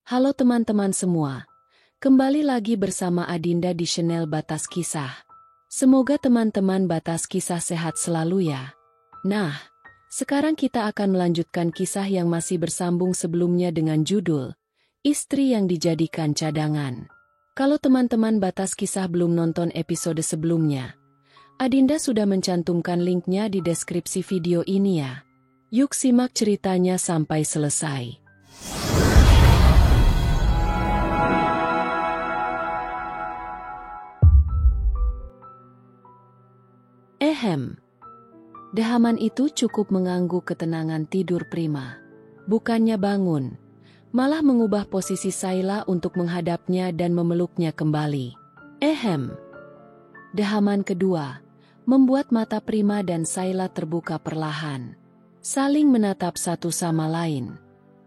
Halo teman-teman semua, kembali lagi bersama Adinda di channel Batas Kisah. Semoga teman-teman Batas Kisah sehat selalu ya. Nah, sekarang kita akan melanjutkan kisah yang masih bersambung sebelumnya dengan judul Istri yang Dijadikan Cadangan. Kalau teman-teman Batas Kisah belum nonton episode sebelumnya, Adinda sudah mencantumkan linknya di deskripsi video ini ya. Yuk simak ceritanya sampai selesai. Dehaman itu cukup mengganggu ketenangan tidur Prima. Bukannya bangun, malah mengubah posisi Sayla untuk menghadapnya dan memeluknya kembali. Dehaman kedua membuat mata Prima dan Sayla terbuka perlahan, saling menatap satu sama lain.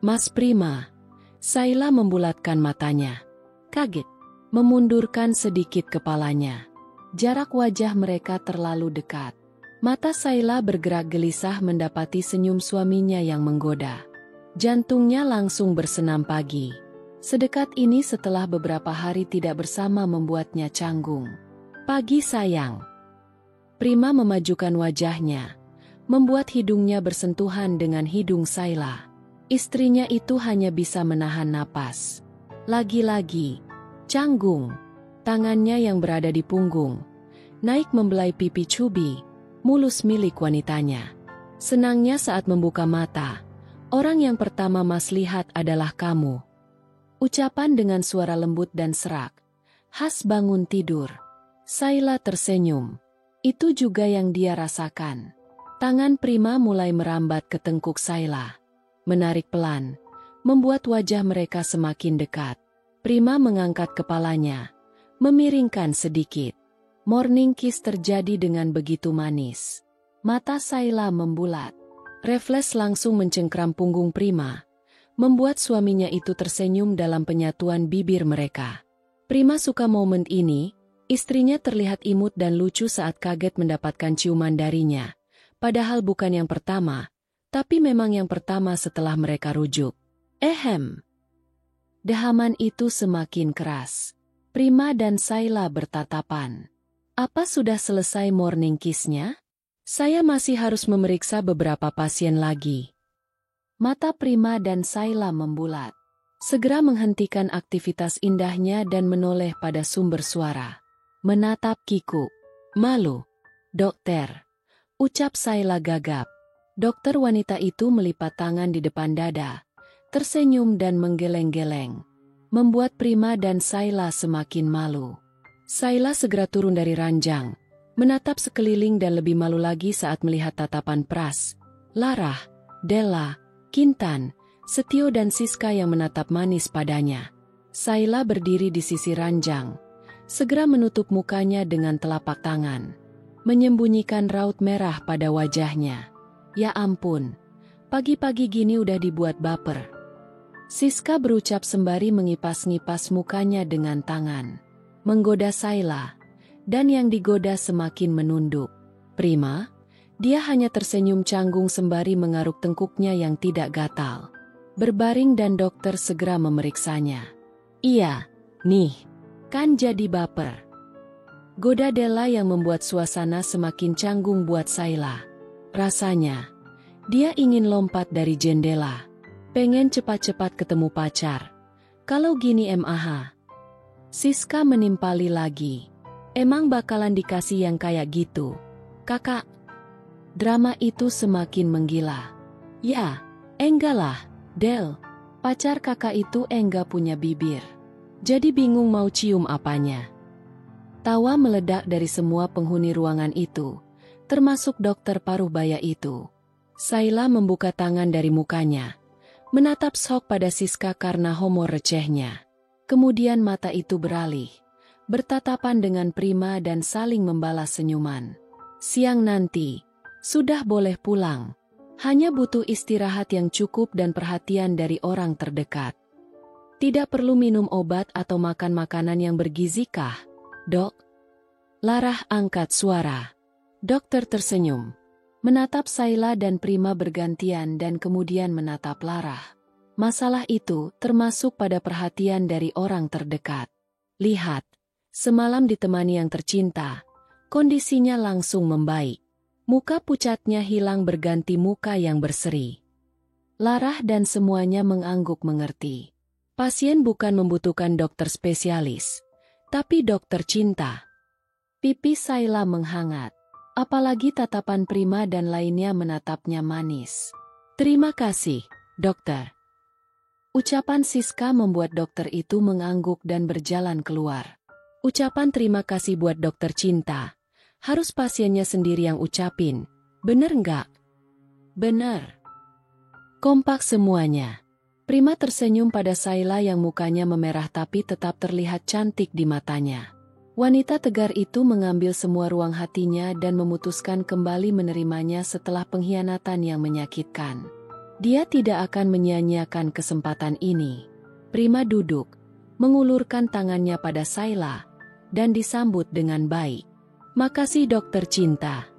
Mas Prima, Sayla membulatkan matanya. Kaget, memundurkan sedikit kepalanya. Jarak wajah mereka terlalu dekat. Mata Sayla bergerak gelisah mendapati senyum suaminya yang menggoda. Jantungnya langsung bersenam pagi. Sedekat ini setelah beberapa hari tidak bersama membuatnya canggung. Pagi sayang. Prima memajukan wajahnya, membuat hidungnya bersentuhan dengan hidung Sayla. Istrinya itu hanya bisa menahan napas. Lagi-lagi, canggung. Tangannya yang berada di punggung, naik membelai pipi cubi, mulus milik wanitanya. Senangnya saat membuka mata, orang yang pertama Mas lihat adalah kamu. Ucapan dengan suara lembut dan serak, khas bangun tidur. Sayla tersenyum. Itu juga yang dia rasakan. Tangan Prima mulai merambat ke tengkuk Sayla. Menarik pelan, membuat wajah mereka semakin dekat. Prima mengangkat kepalanya, memiringkan sedikit. Morning kiss terjadi dengan begitu manis. Mata Sayla membulat. Refleks langsung mencengkram punggung Prima, membuat suaminya itu tersenyum dalam penyatuan bibir mereka. Prima suka momen ini, istrinya terlihat imut dan lucu saat kaget mendapatkan ciuman darinya. Padahal bukan yang pertama, tapi memang yang pertama setelah mereka rujuk. Dehaman itu semakin keras. Prima dan Sayla bertatapan. Apa sudah selesai morning kiss-nya? Saya masih harus memeriksa beberapa pasien lagi. Mata Prima dan Sayla membulat. Segera menghentikan aktivitas indahnya dan menoleh pada sumber suara. Menatap Kiku. Malu. Dokter. Ucap Sayla gagap. Dokter wanita itu melipat tangan di depan dada, tersenyum dan menggeleng-geleng, membuat Prima dan Sayla semakin malu. Sayla segera turun dari ranjang, menatap sekeliling dan lebih malu lagi saat melihat tatapan Pras, Larah, Della, Kintan, Setio dan Siska yang menatap manis padanya. Sayla berdiri di sisi ranjang, segera menutup mukanya dengan telapak tangan, menyembunyikan raut merah pada wajahnya. Ya ampun, pagi-pagi gini udah dibuat baper. Siska berucap sembari mengipas-ngipas mukanya dengan tangan. Menggoda Sayla, dan yang digoda semakin menunduk. Prima, dia hanya tersenyum canggung sembari mengaruk tengkuknya yang tidak gatal. Berbaring dan dokter segera memeriksanya. Iya, nih, kan jadi baper. Goda Della yang membuat suasana semakin canggung buat Sayla. Rasanya, dia ingin lompat dari jendela. Pengen cepat-cepat ketemu pacar. Kalau gini mah. Siska menimpali lagi. Emang bakalan dikasih yang kayak gitu, kakak? Drama itu semakin menggila. Ya, enggak lah, Del. Pacar kakak itu enggak punya bibir. Jadi bingung mau cium apanya. Tawa meledak dari semua penghuni ruangan itu, termasuk dokter paruhbaya itu. Sayla membuka tangan dari mukanya, menatap sok pada Siska karena humor recehnya. Kemudian mata itu beralih, bertatapan dengan Prima dan saling membalas senyuman. Siang nanti, sudah boleh pulang. Hanya butuh istirahat yang cukup dan perhatian dari orang terdekat. Tidak perlu minum obat atau makan makanan yang bergizi kah, dok? Larah angkat suara. Dokter tersenyum, menatap Sayla dan Prima bergantian dan kemudian menatap Larah. Masalah itu termasuk pada perhatian dari orang terdekat. Lihat, semalam ditemani yang tercinta, kondisinya langsung membaik. Muka pucatnya hilang berganti muka yang berseri. Lara dan semuanya mengangguk mengerti. Pasien bukan membutuhkan dokter spesialis, tapi dokter cinta. Pipi Sayla menghangat, apalagi tatapan Prima dan lainnya menatapnya manis. Terima kasih, dokter. Ucapan Siska membuat dokter itu mengangguk dan berjalan keluar. Ucapan terima kasih buat dokter cinta. Harus pasiennya sendiri yang ucapin. Bener nggak? Bener. Kompak semuanya. Prima tersenyum pada Sayla yang mukanya memerah tapi tetap terlihat cantik di matanya. Wanita tegar itu mengambil semua ruang hatinya dan memutuskan kembali menerimanya setelah pengkhianatan yang menyakitkan. Dia tidak akan menyia-nyiakan kesempatan ini. Prima duduk, mengulurkan tangannya pada Sayla, dan disambut dengan baik. Makasih dokter cinta.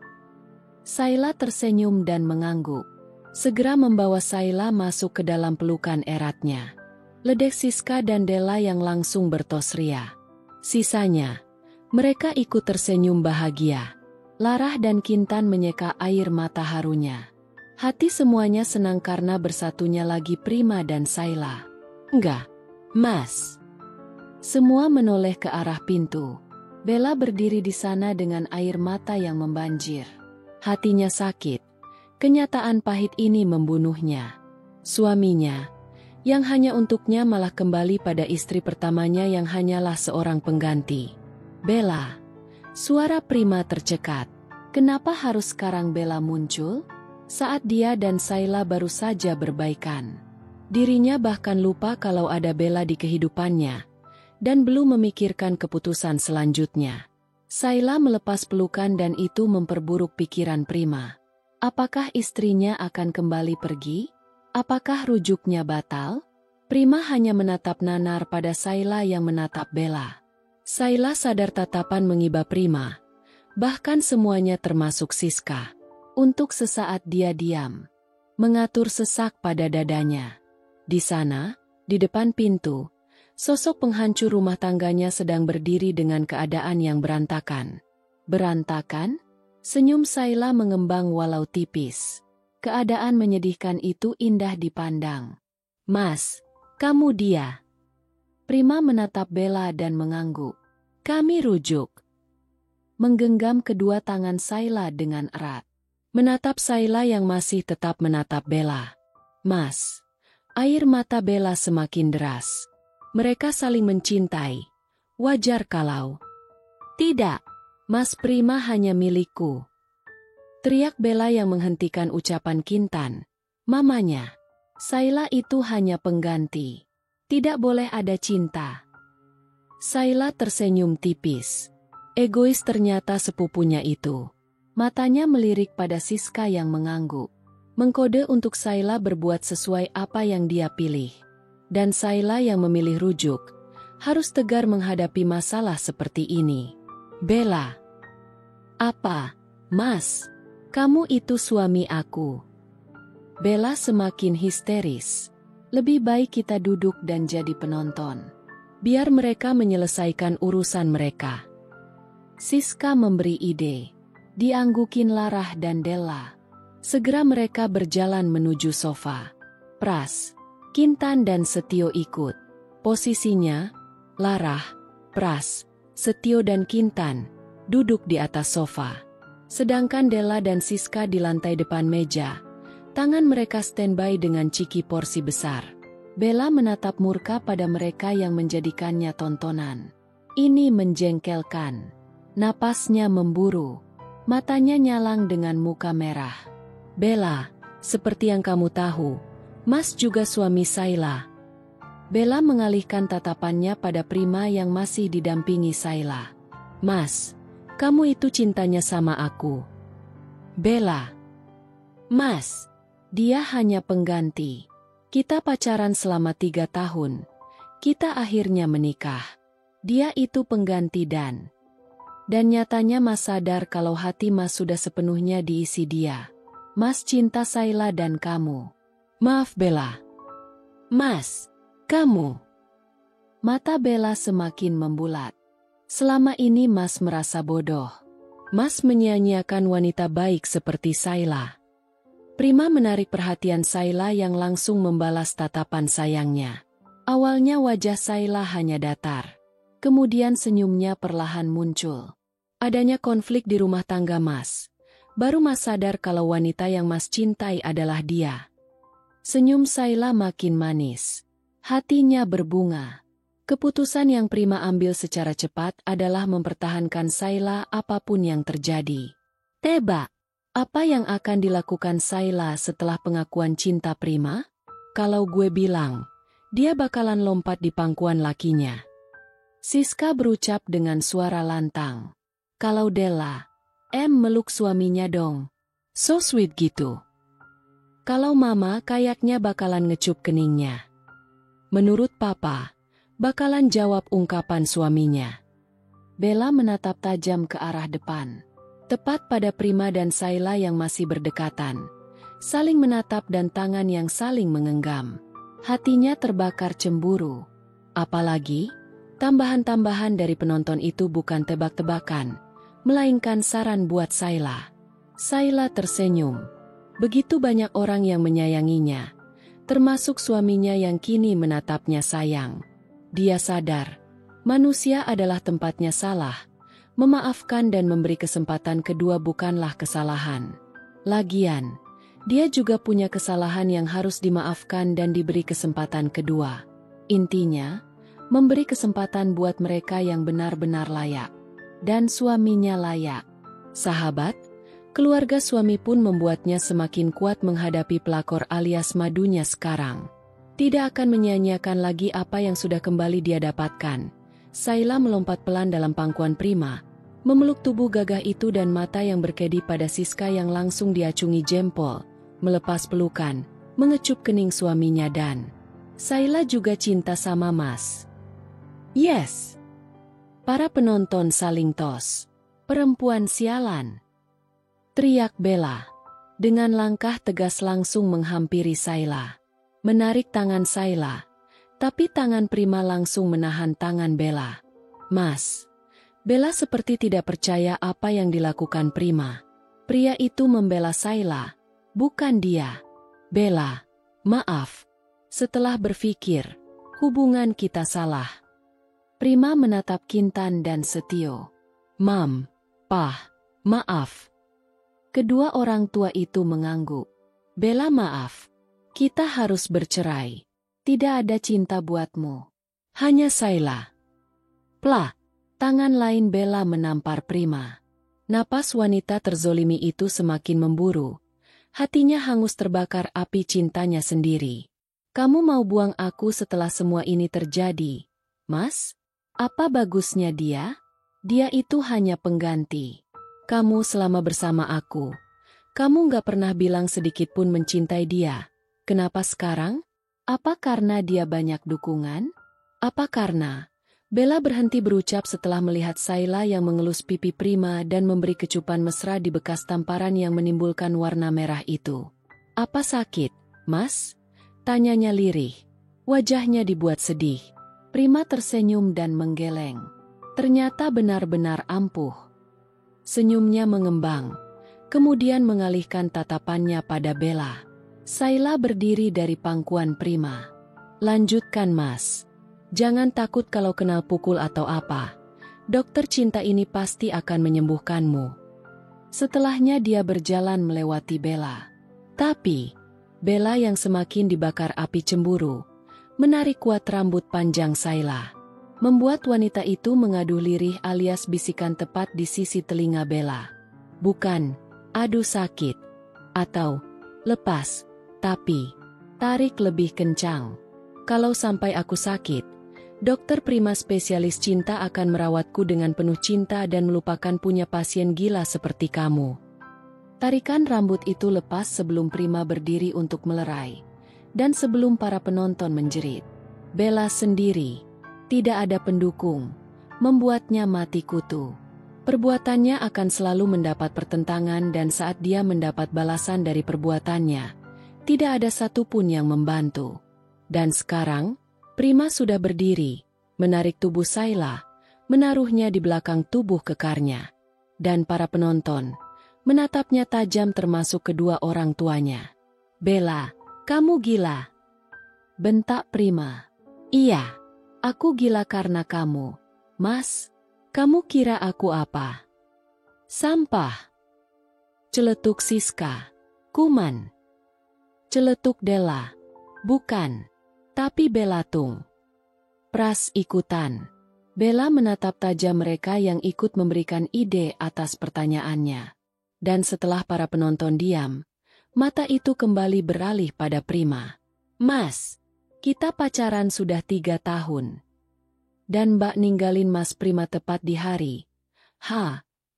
Sayla tersenyum dan mengangguk. Segera membawa Sayla masuk ke dalam pelukan eratnya. Ledek Siska dan Della yang langsung bertos ria. Sisanya, mereka ikut tersenyum bahagia. Lara dan Kintan menyeka air mata harunya. Hati semuanya senang karena bersatunya lagi Prima dan Sayla. Enggak, Mas. Semua menoleh ke arah pintu. Bella berdiri di sana dengan air mata yang membanjir. Hatinya sakit. Kenyataan pahit ini membunuhnya. Suaminya, yang hanya untuknya malah kembali pada istri pertamanya yang hanyalah seorang pengganti. Bella. Suara Prima tercekat. Kenapa harus sekarang Bella muncul? Saat dia dan Sayla baru saja berbaikan. Dirinya bahkan lupa kalau ada Bella di kehidupannya, dan belum memikirkan keputusan selanjutnya. Sayla melepas pelukan dan itu memperburuk pikiran Prima. Apakah istrinya akan kembali pergi? Apakah rujuknya batal? Prima hanya menatap nanar pada Sayla yang menatap Bella. Sayla sadar tatapan mengiba Prima, bahkan semuanya termasuk Siska. Untuk sesaat dia diam, mengatur sesak pada dadanya. Di sana, di depan pintu, sosok penghancur rumah tangganya sedang berdiri dengan keadaan yang berantakan. Berantakan? Senyum Sayla mengembang walau tipis. Keadaan menyedihkan itu indah dipandang. Mas, kamu dia. Prima menatap Bella dan mengangguk. Kami rujuk. Menggenggam kedua tangan Sayla dengan erat. Menatap Sayla yang masih tetap menatap Bella. Mas. Air mata Bella semakin deras. Mereka saling mencintai. Wajar kalau. Tidak. Mas Prima hanya milikku. Teriak Bella yang menghentikan ucapan Kintan. Mamanya. Sayla itu hanya pengganti. Tidak boleh ada cinta. Sayla tersenyum tipis. Egois ternyata sepupunya itu. Matanya melirik pada Siska yang mengangguk. Mengkode untuk Sayla berbuat sesuai apa yang dia pilih. Dan Sayla yang memilih rujuk, harus tegar menghadapi masalah seperti ini. Bella. Apa, Mas? Kamu itu suami aku. Bella semakin histeris. Lebih baik kita duduk dan jadi penonton. Biar mereka menyelesaikan urusan mereka. Siska memberi ide. Dianggukin Lara dan Della. Segera mereka berjalan menuju sofa. Pras, Kintan dan Setio ikut. Posisinya, Lara, Pras, Setio dan Kintan duduk di atas sofa. Sedangkan Della dan Siska di lantai depan meja. Tangan mereka standby dengan ciki porsi besar. Bella menatap murka pada mereka yang menjadikannya tontonan. Ini menjengkelkan. Napasnya memburu. Matanya nyalang dengan muka merah. Bella, seperti yang kamu tahu, Mas juga suami Sayla. Bella mengalihkan tatapannya pada Prima yang masih didampingi Sayla. Mas, kamu itu cintanya sama aku. Bella. Mas, dia hanya pengganti. Kita pacaran selama 3 tahun. Kita akhirnya menikah. Dia itu pengganti Dan nyatanya Mas sadar kalau hati Mas sudah sepenuhnya diisi dia. Mas cinta Sayla dan kamu. Maaf Bella. Mas, kamu. Mata Bella semakin membulat. Selama ini Mas merasa bodoh. Mas menyia-nyiakan wanita baik seperti Sayla. Prima menarik perhatian Sayla yang langsung membalas tatapan sayangnya. Awalnya wajah Sayla hanya datar. Kemudian senyumnya perlahan muncul. Adanya konflik di rumah tangga Mas. Baru Mas sadar kalau wanita yang Mas cintai adalah dia. Senyum Sayla makin manis. Hatinya berbunga. Keputusan yang Prima ambil secara cepat adalah mempertahankan Sayla apapun yang terjadi. Tebak, apa yang akan dilakukan Sayla setelah pengakuan cinta Prima? Kalau gue bilang, dia bakalan lompat di pangkuan lakinya. Siska berucap dengan suara lantang. Kalau Della, meluk suaminya dong. So sweet gitu. Kalau Mama kayaknya bakalan ngecup keningnya. Menurut Papa, bakalan jawab ungkapan suaminya. Bella menatap tajam ke arah depan. Tepat pada Prima dan Sayla yang masih berdekatan. Saling menatap dan tangan yang saling mengenggam. Hatinya terbakar cemburu. Apalagi, tambahan-tambahan dari penonton itu bukan tebak-tebakan, melainkan saran buat Sayla. Sayla tersenyum. Begitu banyak orang yang menyayanginya, termasuk suaminya yang kini menatapnya sayang. Dia sadar, manusia adalah tempatnya salah, memaafkan dan memberi kesempatan kedua bukanlah kesalahan. Lagian, dia juga punya kesalahan yang harus dimaafkan dan diberi kesempatan kedua. Intinya, memberi kesempatan buat mereka yang benar-benar layak. Dan suaminya layak. Sahabat, keluarga suami pun membuatnya semakin kuat menghadapi pelakor alias madunya sekarang. Tidak akan menyia-nyiakan lagi apa yang sudah kembali dia dapatkan. Sayla melompat pelan dalam pangkuan Prima, memeluk tubuh gagah itu dan mata yang berkedip pada Siska yang langsung diacungi jempol, melepas pelukan, mengecup kening suaminya dan Sayla juga cinta sama Mas. Yes. Para penonton saling tos. Perempuan sialan. Teriak Bella. Dengan langkah tegas langsung menghampiri Sayla. Menarik tangan Sayla, tapi tangan Prima langsung menahan tangan Bella. Mas. Bella seperti tidak percaya apa yang dilakukan Prima. Pria itu membela Sayla, bukan dia. Bella, maaf. Setelah berpikir, hubungan kita salah. Prima menatap Kintan dan Setio. Mam, Pah, maaf. Kedua orang tua itu mengangguk. Bella maaf. Kita harus bercerai. Tidak ada cinta buatmu. Hanya Sayla. Plah, tangan lain Bella menampar Prima. Napas wanita terzolimi itu semakin memburu. Hatinya hangus terbakar api cintanya sendiri. Kamu mau buang aku setelah semua ini terjadi, Mas? Apa bagusnya dia? Dia itu hanya pengganti. Kamu selama bersama aku. Kamu gak pernah bilang sedikit pun mencintai dia. Kenapa sekarang? Apa karena dia banyak dukungan? Apa karena? Bella berhenti berucap setelah melihat Sayla yang mengelus pipi Prima dan memberi kecupan mesra di bekas tamparan yang menimbulkan warna merah itu. Apa sakit, Mas? Tanyanya lirih. Wajahnya dibuat sedih. Prima tersenyum dan menggeleng. Ternyata benar-benar ampuh. Senyumnya mengembang. Kemudian mengalihkan tatapannya pada Bella. Sayla berdiri dari pangkuan Prima. Lanjutkan Mas. Jangan takut kalau kenal pukul atau apa. Dokter cinta ini pasti akan menyembuhkanmu. Setelahnya dia berjalan melewati Bella. Tapi, Bella yang semakin dibakar api cemburu, menarik kuat rambut panjang Sayla. Membuat wanita itu mengaduh lirih alias bisikan tepat di sisi telinga Bella. Bukan, aduh sakit. Atau, lepas. Tapi, tarik lebih kencang. Kalau sampai aku sakit, dokter Prima spesialis cinta akan merawatku dengan penuh cinta dan melupakan punya pasien gila seperti kamu. Tarikan rambut itu lepas sebelum Prima berdiri untuk melerai. Dan sebelum para penonton menjerit. Bella sendiri, tidak ada pendukung, membuatnya mati kutu. Perbuatannya akan selalu mendapat pertentangan dan saat dia mendapat balasan dari perbuatannya, tidak ada satupun yang membantu. Dan sekarang, Prima sudah berdiri, menarik tubuh Saila, menaruhnya di belakang tubuh kekarnya. Dan para penonton menatapnya tajam termasuk kedua orang tuanya. "Bella, kamu gila!" bentak Prima. "Iya, aku gila karena kamu. Mas, kamu kira aku apa? Sampah!" Celetuk Siska. "Kuman." Celetuk Della. "Bukan. Tapi Belatung." Pras ikutan. Bella menatap tajam mereka yang ikut memberikan ide atas pertanyaannya. Dan setelah para penonton diam, mata itu kembali beralih pada Prima. "Mas, kita pacaran sudah 3 tahun. Dan Mbak ninggalin Mas Prima tepat di hari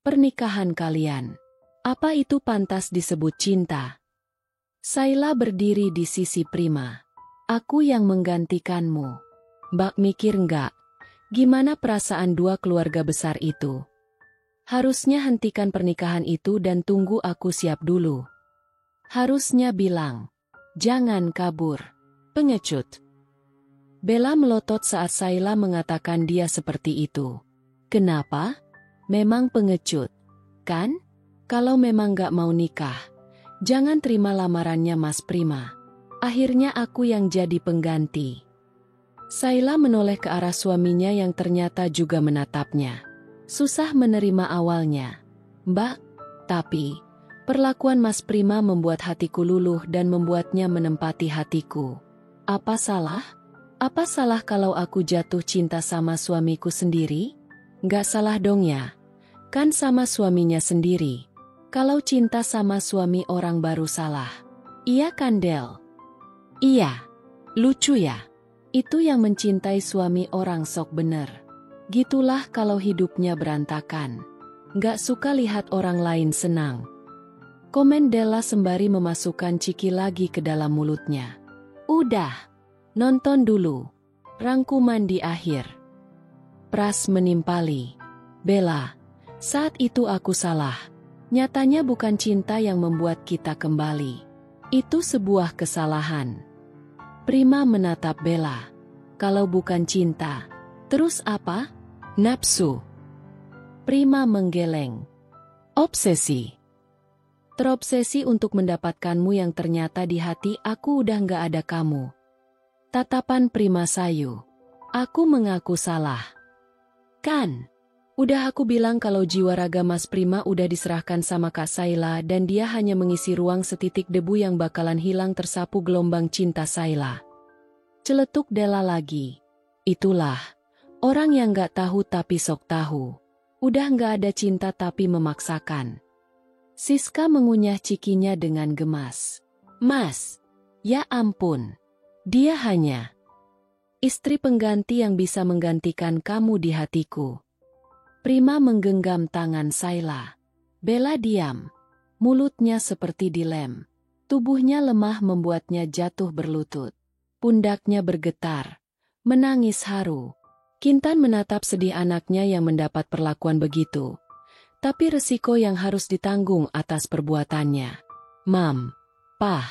pernikahan kalian. Apa itu pantas disebut cinta?" Saila berdiri di sisi Prima. "Aku yang menggantikanmu. Mbak mikir nggak? Gimana perasaan dua keluarga besar itu? Harusnya hentikan pernikahan itu dan tunggu aku siap dulu. Harusnya bilang, jangan kabur. Pengecut." Bella melotot saat Saila mengatakan dia seperti itu. "Kenapa? Memang pengecut, kan? Kalau memang gak mau nikah, jangan terima lamarannya Mas Prima. Akhirnya aku yang jadi pengganti." Saila menoleh ke arah suaminya yang ternyata juga menatapnya. Susah menerima awalnya. "Mbak, tapi perlakuan Mas Prima membuat hatiku luluh dan membuatnya menempati hatiku. Apa salah? Apa salah kalau aku jatuh cinta sama suamiku sendiri? Nggak salah dong ya? Kan sama suaminya sendiri. Kalau cinta sama suami orang baru salah. Iya kan Del?" "Iya. Lucu ya? Itu yang mencintai suami orang sok bener. Gitulah kalau hidupnya berantakan. Nggak suka lihat orang lain senang." Komen Della sembari memasukkan ciki lagi ke dalam mulutnya. "Udah. Nonton dulu. Rangkuman di akhir." Pras menimpali. "Bella, saat itu aku salah. Nyatanya bukan cinta yang membuat kita kembali. Itu sebuah kesalahan." Prima menatap Bella. "Kalau bukan cinta, terus apa? Nafsu?" Prima menggeleng. "Obsesi. Terobsesi untuk mendapatkanmu yang ternyata di hati aku udah nggak ada kamu." Tatapan Prima sayu. "Aku mengaku salah. Kan? Udah aku bilang kalau jiwa raga Mas Prima udah diserahkan sama Kak Saila dan dia hanya mengisi ruang setitik debu yang bakalan hilang tersapu gelombang cinta Saila." Celetuk Della lagi. "Itulah. Orang yang gak tahu tapi sok tahu. Udah gak ada cinta tapi memaksakan." Siska mengunyah cikinya dengan gemas. "Mas, ya ampun. Dia hanya istri pengganti yang bisa menggantikan kamu di hatiku." Prima menggenggam tangan Saila. Bella diam. Mulutnya seperti dilem. Tubuhnya lemah membuatnya jatuh berlutut. Pundaknya bergetar. Menangis haru. Kintan menatap sedih anaknya yang mendapat perlakuan begitu. Tapi resiko yang harus ditanggung atas perbuatannya. "Mam, Pah,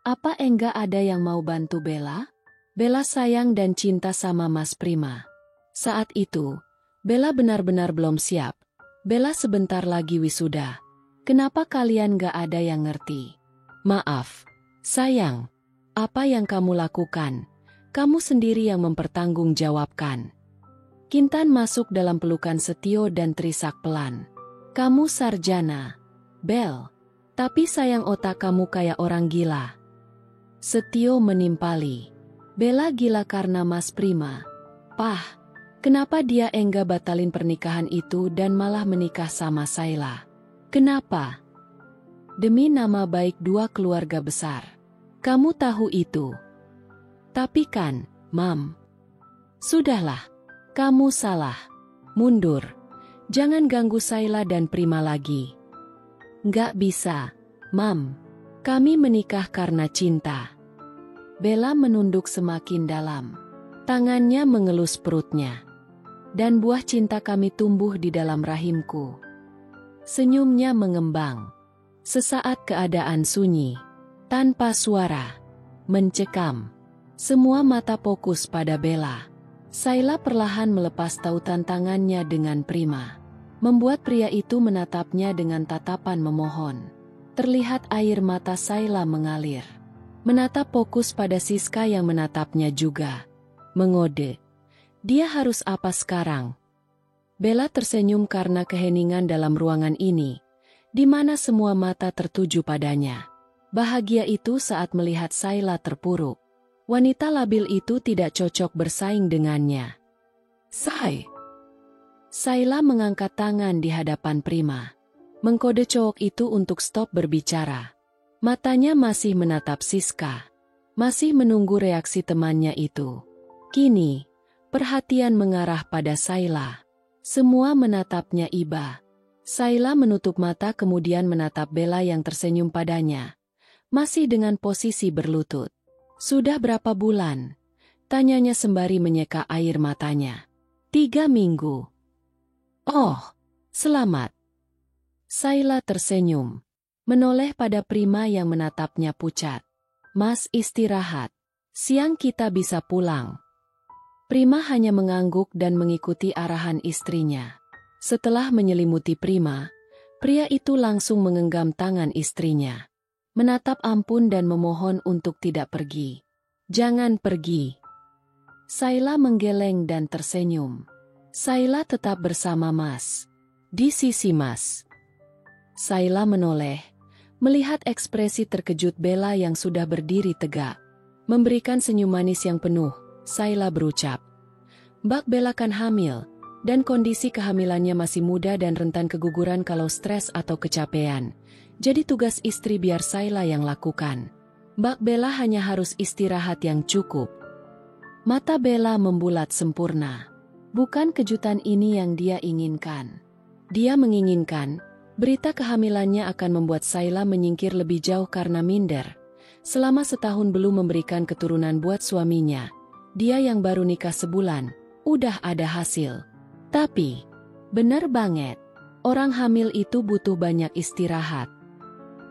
apa enggak ada yang mau bantu Bella? Bella sayang dan cinta sama Mas Prima." Saat itu, Bella benar-benar belum siap. Bella sebentar lagi wisuda. Kenapa kalian gak ada yang ngerti? "Maaf, sayang. Apa yang kamu lakukan, kamu sendiri yang mempertanggungjawabkan." Kintan masuk dalam pelukan Setio dan terisak pelan. "Kamu sarjana, Bel. Tapi sayang otak kamu kayak orang gila." Setio menimpali. "Bella gila karena Mas Prima. Pah, kenapa dia enggak batalin pernikahan itu dan malah menikah sama Saila? Kenapa? Demi nama baik dua keluarga besar. Kamu tahu itu. Tapi kan, Mam. Sudahlah, kamu salah. Mundur. Jangan ganggu Saila dan Prima lagi." "Nggak bisa, Mam. Kami menikah karena cinta." Bella menunduk semakin dalam. Tangannya mengelus perutnya. "Dan buah cinta kami tumbuh di dalam rahimku." Senyumnya mengembang. Sesaat keadaan sunyi. Tanpa suara. Mencekam. Semua mata fokus pada Bella. Sayla perlahan melepas tautan tangannya dengan Prima. Membuat pria itu menatapnya dengan tatapan memohon. Terlihat air mata Sayla mengalir. Menatap fokus pada Siska yang menatapnya juga. Mengode. Dia harus apa sekarang? Bella tersenyum karena keheningan dalam ruangan ini, di mana semua mata tertuju padanya. Bahagia itu saat melihat Sayla terpuruk. Wanita labil itu tidak cocok bersaing dengannya. Sayla mengangkat tangan di hadapan Prima. Mengkode cowok itu untuk stop berbicara. Matanya masih menatap Siska. Masih menunggu reaksi temannya itu. Kini, perhatian mengarah pada Sayla. Semua menatapnya iba. Sayla menutup mata kemudian menatap Bella yang tersenyum padanya. Masih dengan posisi berlutut. Sudah berapa bulan? Tanyanya sembari menyeka air matanya. 3 minggu. Oh, selamat. Sayla tersenyum. Menoleh pada Prima yang menatapnya pucat. Mas istirahat. Siang kita bisa pulang. Prima hanya mengangguk dan mengikuti arahan istrinya. Setelah menyelimuti Prima, pria itu langsung menggenggam tangan istrinya. Menatap ampun dan memohon untuk tidak pergi. Jangan pergi. Sayla menggeleng dan tersenyum. Sayla tetap bersama Mas. Di sisi Mas. Sayla menoleh, melihat ekspresi terkejut Bella yang sudah berdiri tegak. Memberikan senyum manis yang penuh, Sayla berucap. Mbak Bella kan hamil, dan kondisi kehamilannya masih muda dan rentan keguguran kalau stres atau kecapean. Jadi tugas istri biar Sayla yang lakukan. Mbak Bella hanya harus istirahat yang cukup. Mata Bella membulat sempurna. Bukan kejutan ini yang dia inginkan. Dia menginginkan, berita kehamilannya akan membuat Sayla menyingkir lebih jauh karena minder. Selama setahun belum memberikan keturunan buat suaminya. Dia yang baru nikah sebulan, udah ada hasil. Tapi, bener banget, orang hamil itu butuh banyak istirahat.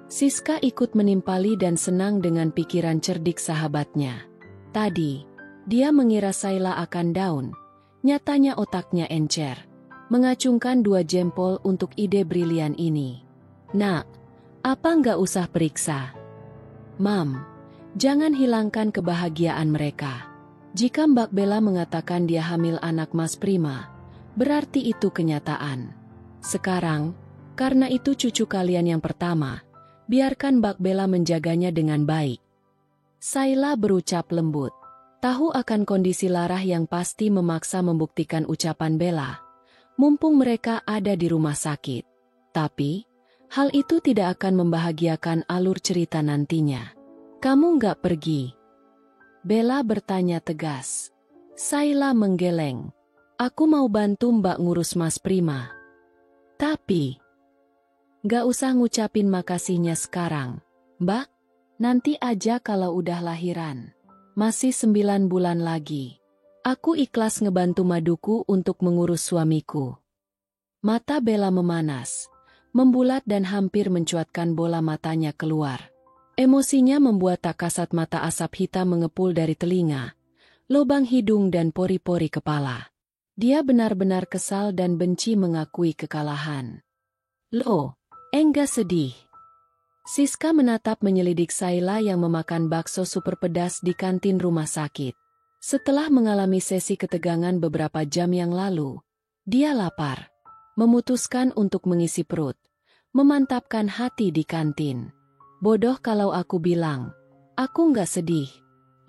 Siska ikut menimpali dan senang dengan pikiran cerdik sahabatnya. Tadi, dia mengira Sayla akan down. Nyatanya otaknya encer. Mengacungkan 2 jempol untuk ide brilian ini. Nak, apa nggak usah periksa? Mam, jangan hilangkan kebahagiaan mereka. Jika Mbak Bella mengatakan dia hamil anak Mas Prima, berarti itu kenyataan. Sekarang, karena itu cucu kalian yang pertama, biarkan Mbak Bella menjaganya dengan baik. Sayla berucap lembut. Tahu akan kondisi Larah yang pasti memaksa membuktikan ucapan Bella. Mumpung mereka ada di rumah sakit. Tapi, hal itu tidak akan membahagiakan alur cerita nantinya. Kamu nggak pergi? Bella bertanya tegas. Sayla menggeleng. Aku mau bantu Mbak ngurus Mas Prima. Tapi, nggak usah ngucapin makasihnya sekarang, Mbak. Nanti aja kalau udah lahiran. Masih 9 bulan lagi. Aku ikhlas ngebantu Maduku untuk mengurus suamiku. Mata Bella memanas, membulat dan hampir mencuatkan bola matanya keluar. Emosinya membuat tak kasat mata asap hitam mengepul dari telinga, lubang hidung dan pori-pori kepala. Dia benar-benar kesal dan benci mengakui kekalahan. Loh, enggak sedih. Siska menatap menyelidik Sayla yang memakan bakso super pedas di kantin rumah sakit. Setelah mengalami sesi ketegangan beberapa jam yang lalu, dia lapar. Memutuskan untuk mengisi perut. Memantapkan hati di kantin. Bodoh kalau aku bilang, aku nggak sedih.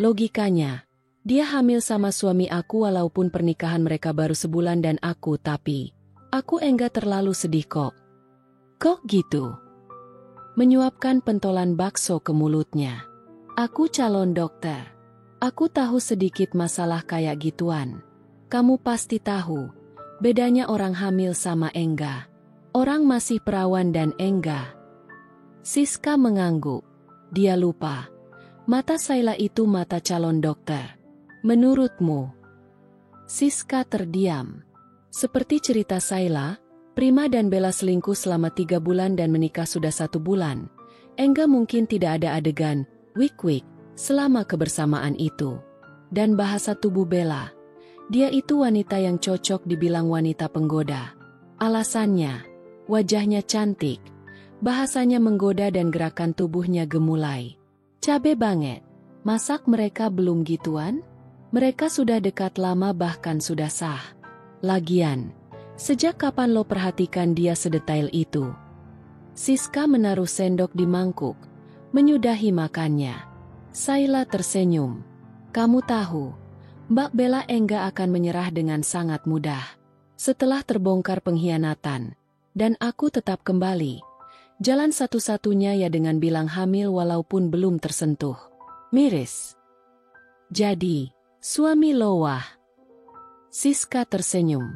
Logikanya, dia hamil sama suami aku walaupun pernikahan mereka baru sebulan dan tapi aku enggak terlalu sedih kok. Kok gitu? Menyuapkan pentolan bakso ke mulutnya. Aku calon dokter. Aku tahu sedikit masalah kayak gituan. Kamu pasti tahu, bedanya orang hamil sama enggak. Orang masih perawan dan enggak. Siska mengangguk. Dia lupa. Mata Sayla itu mata calon dokter. Menurutmu? Siska terdiam. Seperti cerita Sayla, Prima dan Bella selingkuh selama 3 bulan dan menikah sudah 1 bulan. Enggak mungkin tidak ada adegan, wik-wik, selama kebersamaan itu. Dan bahasa tubuh Bella. Dia itu wanita yang cocok dibilang wanita penggoda. Alasannya, wajahnya cantik, bahasanya menggoda dan gerakan tubuhnya gemulai. Cabe banget. Masak mereka belum gituan? Mereka sudah dekat lama bahkan sudah sah. Lagian, sejak kapan lo perhatikan dia sedetail itu? Siska menaruh sendok di mangkuk, menyudahi makannya. Sayla tersenyum. Kamu tahu, Mbak Bella enggak akan menyerah dengan sangat mudah. Setelah terbongkar pengkhianatan, dan aku tetap kembali. Jalan satu-satunya ya dengan bilang hamil walaupun belum tersentuh. Miris. Jadi, suami lo wah. Siska tersenyum.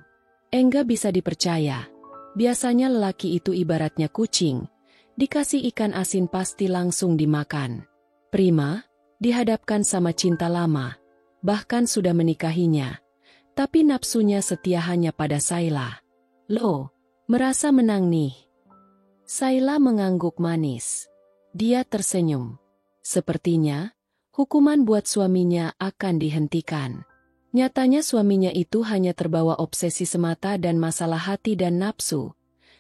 Enggak bisa dipercaya. Biasanya lelaki itu ibaratnya kucing. Dikasih ikan asin pasti langsung dimakan. Prima, dihadapkan sama cinta lama. Bahkan sudah menikahinya. Tapi nafsunya setia hanya pada Sayla. Lo, merasa menang nih. Sayla mengangguk manis. Dia tersenyum. Sepertinya, hukuman buat suaminya akan dihentikan. Nyatanya suaminya itu hanya terbawa obsesi semata dan masalah hati dan nafsu.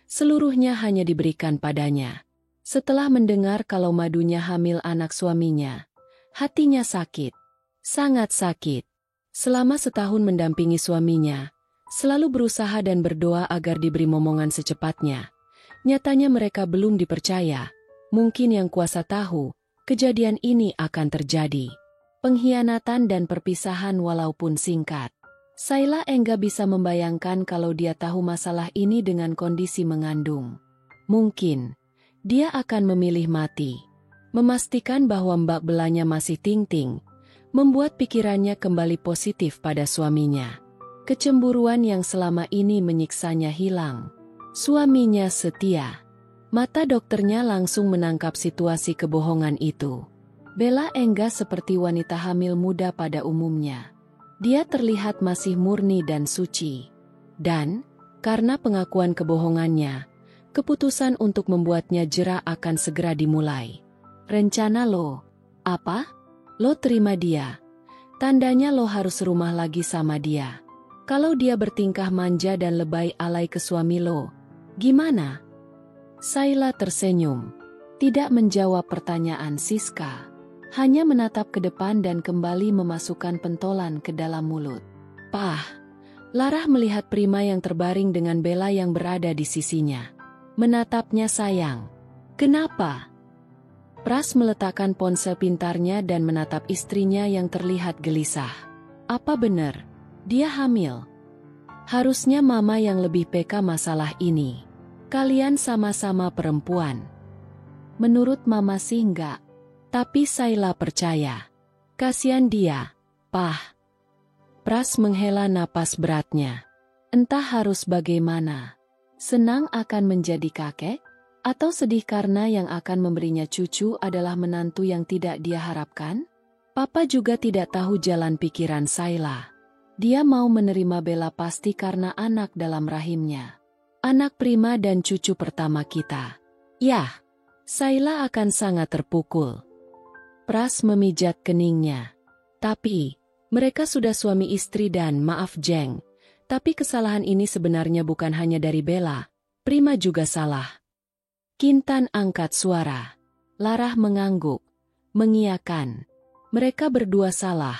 Seluruhnya hanya diberikan padanya. Setelah mendengar kalau madunya hamil anak suaminya, hatinya sakit. Sangat sakit. Selama setahun mendampingi suaminya, selalu berusaha dan berdoa agar diberi momongan secepatnya. Nyatanya mereka belum dipercaya. Mungkin yang kuasa tahu, kejadian ini akan terjadi. Pengkhianatan dan perpisahan walaupun singkat. Sayla enggak bisa membayangkan kalau dia tahu masalah ini dengan kondisi mengandung. Mungkin, dia akan memilih mati. Memastikan bahwa Mbak Belanya masih ting-ting, membuat pikirannya kembali positif pada suaminya. Kecemburuan yang selama ini menyiksanya hilang. Suaminya setia. Mata dokternya langsung menangkap situasi kebohongan itu. Bella enggak seperti wanita hamil muda pada umumnya. Dia terlihat masih murni dan suci. Dan, karena pengakuan kebohongannya, keputusan untuk membuatnya jera akan segera dimulai. Rencana lo, apa? Lo terima dia. Tandanya lo harus rumah lagi sama dia. Kalau dia bertingkah manja dan lebay alay ke suami lo, gimana? Sayla tersenyum. Tidak menjawab pertanyaan Siska. Hanya menatap ke depan dan kembali memasukkan pentolan ke dalam mulut. Pah! Lara melihat Prima yang terbaring dengan Bella yang berada di sisinya. Menatapnya sayang. Kenapa? Pras meletakkan ponsel pintarnya dan menatap istrinya yang terlihat gelisah. Apa benar? Dia hamil? Harusnya mama yang lebih peka masalah ini. Kalian sama-sama perempuan. Menurut mama sih enggak. Tapi Sayla percaya. Kasian dia, Pah. Pras menghela napas beratnya. Entah harus bagaimana. Senang akan menjadi kakek? Atau sedih karena yang akan memberinya cucu adalah menantu yang tidak dia harapkan? Papa juga tidak tahu jalan pikiran Sayla. Dia mau menerima Bella pasti karena anak dalam rahimnya. Anak Prima dan cucu pertama kita. Yah, Sayla akan sangat terpukul. Pras memijat keningnya. Tapi, mereka sudah suami istri dan maaf Jeng. Tapi kesalahan ini sebenarnya bukan hanya dari Bella. Prima juga salah. Kintan angkat suara. Lara mengangguk. Mengiyakan. Mereka berdua salah.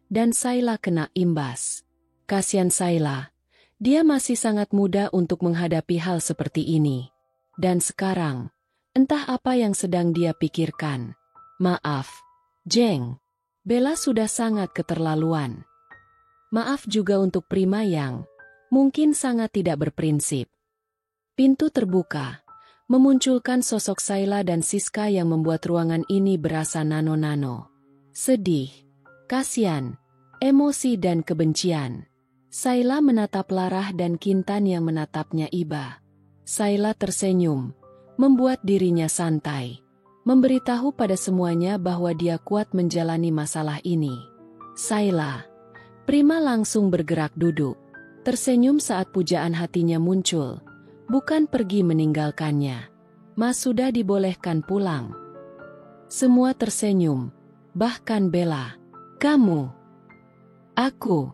Dan Sayla kena imbas. Kasian Sayla. Dia masih sangat muda untuk menghadapi hal seperti ini. Dan sekarang, entah apa yang sedang dia pikirkan. Maaf, Jeng. Bella sudah sangat keterlaluan. Maaf juga untuk Prima yang mungkin sangat tidak berprinsip. Pintu terbuka, memunculkan sosok Sayla dan Siska yang membuat ruangan ini berasa nano-nano. Sedih, kasihan, emosi dan kebencian. Sayla menatap Lara dan Kintan yang menatapnya iba. Sayla tersenyum, membuat dirinya santai. Memberitahu pada semuanya bahwa dia kuat menjalani masalah ini. Sayla. Prima langsung bergerak duduk. Tersenyum saat pujaan hatinya muncul. Bukan pergi meninggalkannya. Mas sudah dibolehkan pulang. Semua tersenyum. Bahkan Bella. Kamu. Aku.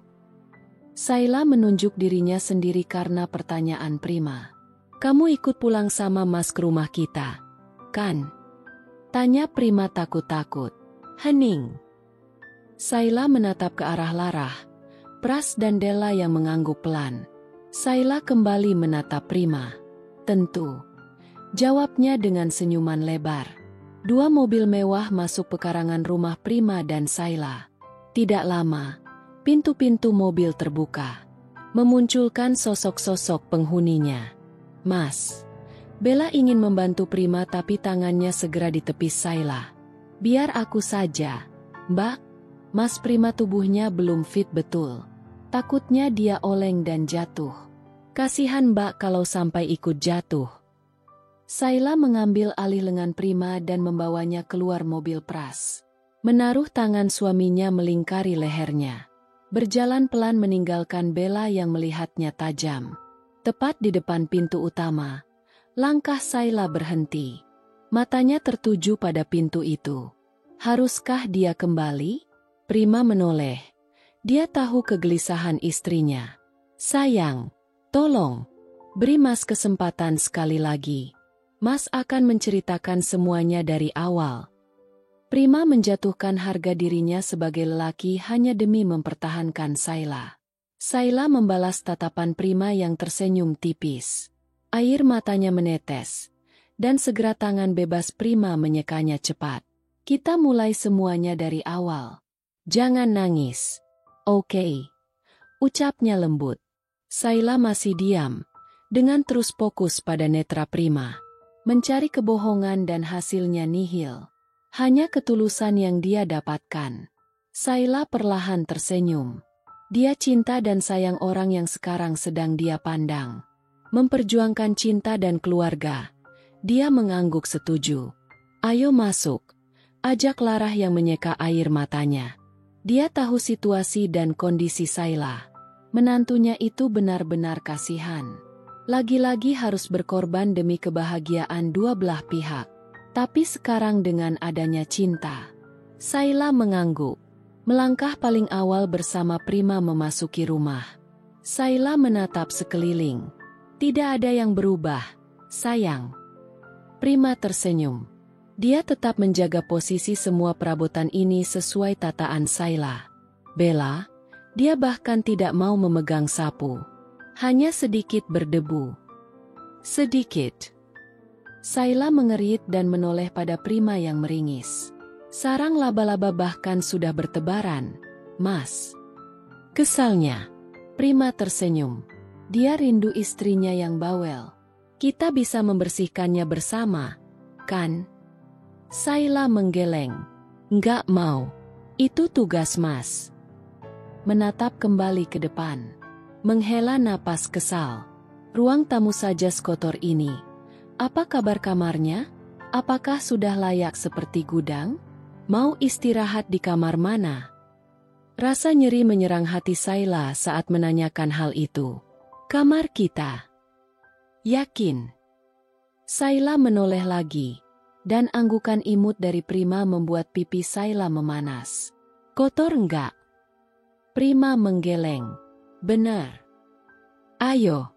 Saila menunjuk dirinya sendiri karena pertanyaan Prima. Kamu ikut pulang sama Mas ke rumah kita, kan? Tanya Prima takut-takut. Hening. Saila menatap ke arah Larah, Pras dan Della yang mengangguk pelan. Saila kembali menatap Prima. Tentu. Jawabnya dengan senyuman lebar. 2 mobil mewah masuk pekarangan rumah Prima dan Saila. Tidak lama, pintu-pintu mobil terbuka, memunculkan sosok-sosok penghuninya. Mas. Bella ingin membantu Prima tapi tangannya segera ditepis Saila. Biar aku saja, Mbak. Mas Prima tubuhnya belum fit betul. Takutnya dia oleng dan jatuh. Kasihan Mbak kalau sampai ikut jatuh. Saila mengambil alih lengan Prima dan membawanya keluar mobil Pras. Menaruh tangan suaminya melingkari lehernya. Berjalan pelan meninggalkan Bella yang melihatnya tajam. Tepat di depan pintu utama, langkah Saila berhenti. Matanya tertuju pada pintu itu. Haruskah dia kembali? Prima menoleh. Dia tahu kegelisahan istrinya. Sayang, tolong, beri Mas kesempatan sekali lagi. Mas akan menceritakan semuanya dari awal. Prima menjatuhkan harga dirinya sebagai lelaki hanya demi mempertahankan Saila. Saila membalas tatapan Prima yang tersenyum tipis. Air matanya menetes, dan segera tangan bebas Prima menyekanya cepat. Kita mulai semuanya dari awal. Jangan nangis. Oke. Ucapnya lembut. Saila masih diam, dengan terus fokus pada netra Prima. Mencari kebohongan dan hasilnya nihil. Hanya ketulusan yang dia dapatkan. Saila perlahan tersenyum. Dia cinta dan sayang orang yang sekarang sedang dia pandang. Memperjuangkan cinta dan keluarga. Dia mengangguk setuju. Ayo masuk. Ajak Larah yang menyeka air matanya. Dia tahu situasi dan kondisi Saila. Menantunya itu benar-benar kasihan. Lagi-lagi harus berkorban demi kebahagiaan dua belah pihak. Tapi sekarang dengan adanya cinta. Saila mengangguk. Melangkah paling awal bersama Prima memasuki rumah. Saila menatap sekeliling. Tidak ada yang berubah, sayang. Prima tersenyum. Dia tetap menjaga posisi semua perabotan ini sesuai tataan Saila. Bella, dia bahkan tidak mau memegang sapu. Hanya sedikit berdebu. Sedikit. Saila mengerit dan menoleh pada Prima yang meringis. Sarang laba-laba bahkan sudah bertebaran. Mas. Kesalnya. Prima tersenyum. Dia rindu istrinya yang bawel. Kita bisa membersihkannya bersama, kan? Saila menggeleng. Nggak mau. Itu tugas Mas. Menatap kembali ke depan. Menghela napas kesal. Ruang tamu saja sekotor ini. Apa kabar kamarnya? Apakah sudah layak seperti gudang? Mau istirahat di kamar mana? Rasa nyeri menyerang hati Saila saat menanyakan hal itu. Kamar kita. Yakin? Saila menoleh lagi. Dan anggukan imut dari Prima membuat pipi Saila memanas. Kotor enggak? Prima menggeleng. Benar. Ayo.